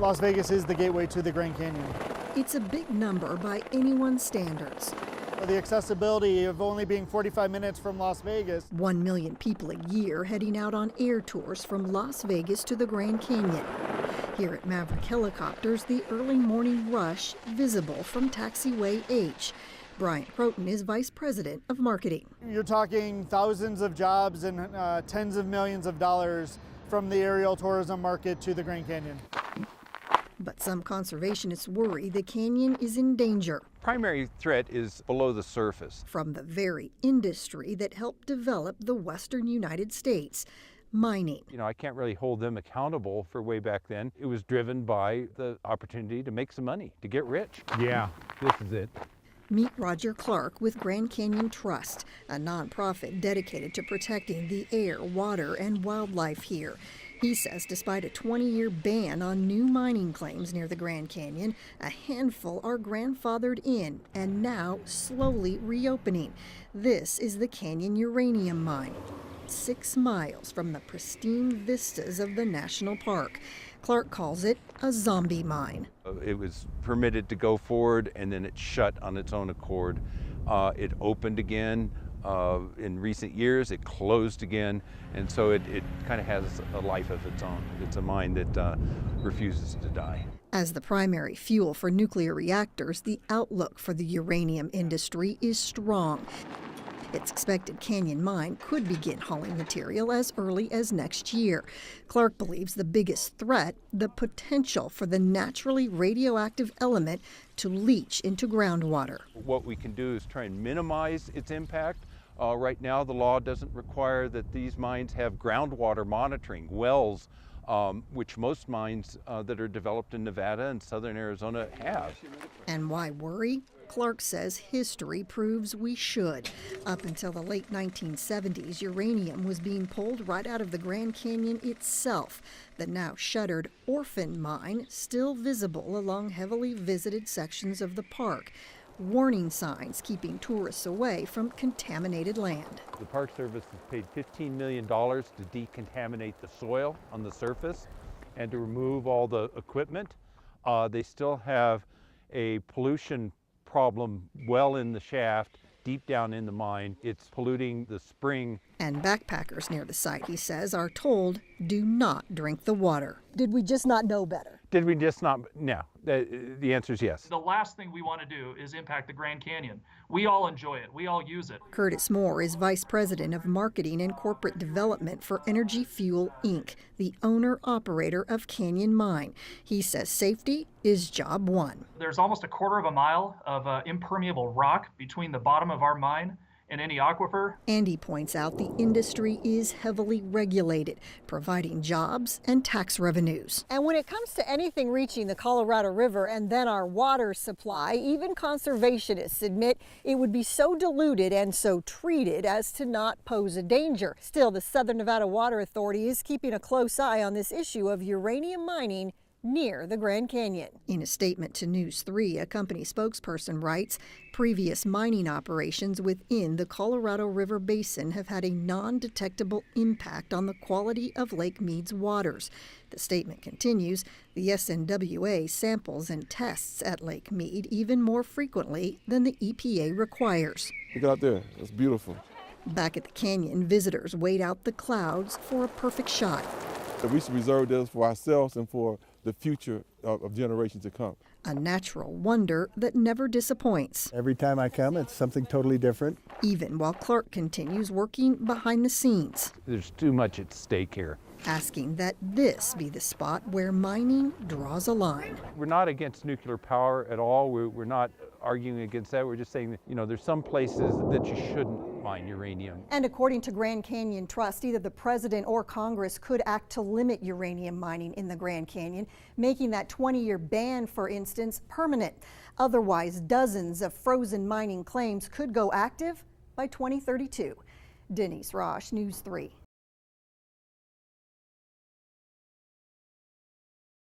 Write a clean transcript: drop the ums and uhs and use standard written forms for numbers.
Las Vegas is the gateway to the Grand Canyon. It's a big number by anyone's standards. The accessibility of only being 45 minutes from Las Vegas. 1 million people a year heading out on air tours from Las Vegas to the Grand Canyon. Here at Maverick Helicopters, the early morning rush visible from Taxiway H. Brian Croton is Vice President of Marketing. You're talking thousands of jobs and tens of millions of dollars from the aerial tourism market to the Grand Canyon. But some conservationists worry the canyon is in danger. Primary threat is below the surface. From the very industry that helped develop the western United States, mining. I can't really hold them accountable for way back then. It was driven by the opportunity to make some money, to get rich. Yeah, this is it. Meet Roger Clark with Grand Canyon Trust, a nonprofit dedicated to protecting the air, water, and wildlife here. He says despite a 20-year ban on new mining claims near the Grand Canyon, a handful are grandfathered in and now slowly reopening. This is the Canyon Uranium Mine, 6 miles from the pristine vistas of the national park. Clark calls it a zombie mine. It was permitted to go forward and then it shut on its own accord. It opened again. In recent years, it closed again, and so it kind of has a life of its own. It's a mine that refuses to die. As the primary fuel for nuclear reactors, the outlook for the uranium industry is strong. It's expected Canyon Mine could begin hauling material as early as next year. Clark believes the biggest threat, the potential for the naturally radioactive element to leach into groundwater. What we can do is try and minimize its impact. Right now, the law doesn't require that these mines have groundwater monitoring wells, which most mines that are developed in Nevada and southern Arizona have. And why worry? Clark says history proves we should. Up until the late 1970s, uranium was being pulled right out of the Grand Canyon itself. The now shuttered Orphan Mine still visible along heavily visited sections of the park. Warning signs keeping tourists away from contaminated land. The Park Service has paid $15 million to decontaminate the soil on the surface and to remove all the equipment. They still have a pollution problem well in the shaft, deep down in the mine. It's polluting the spring. And backpackers near the site, he says, are told, do not drink the water. Did we just not know better? Did we just not? No. The answer is yes. The last thing we want to do is impact the Grand Canyon. We all enjoy it. We all use it. Curtis Moore is Vice President of Marketing and Corporate Development for Energy Fuel, Inc., the owner-operator of Canyon Mine. He says safety is job one. There's almost a quarter of a mile of impermeable rock between the bottom of our mine and any aquifer. Andy points out the industry is heavily regulated, providing jobs and tax revenues. And when it comes to anything reaching the Colorado River and then our water supply, even conservationists admit it would be so diluted and so treated as to not pose a danger. Still, the Southern Nevada Water Authority is keeping a close eye on this issue of uranium mining near the Grand Canyon. In a statement to News 3, a company spokesperson writes, previous mining operations within the Colorado River Basin have had a non-detectable impact on the quality of Lake Mead's waters. The statement continues, the SNWA samples and tests at Lake Mead even more frequently than the EPA requires. Look out there, it's beautiful. Back at the canyon, visitors wait out the clouds for a perfect shot. We should reserve this for ourselves and for the future of generations to come. A natural wonder that never disappoints. Every time I come, it's something totally different. Even while Clark continues working behind the scenes. There's too much at stake here. Asking that this be the spot where mining draws a line. We're not against nuclear power at all. We're not arguing against that. We're just saying that, there's some places that you shouldn't mine uranium. And according to Grand Canyon Trust, either the president or Congress could act to limit uranium mining in the Grand Canyon, making that 20-year ban, for instance, permanent. Otherwise, dozens of frozen mining claims could go active by 2032. Denise Roche, News 3.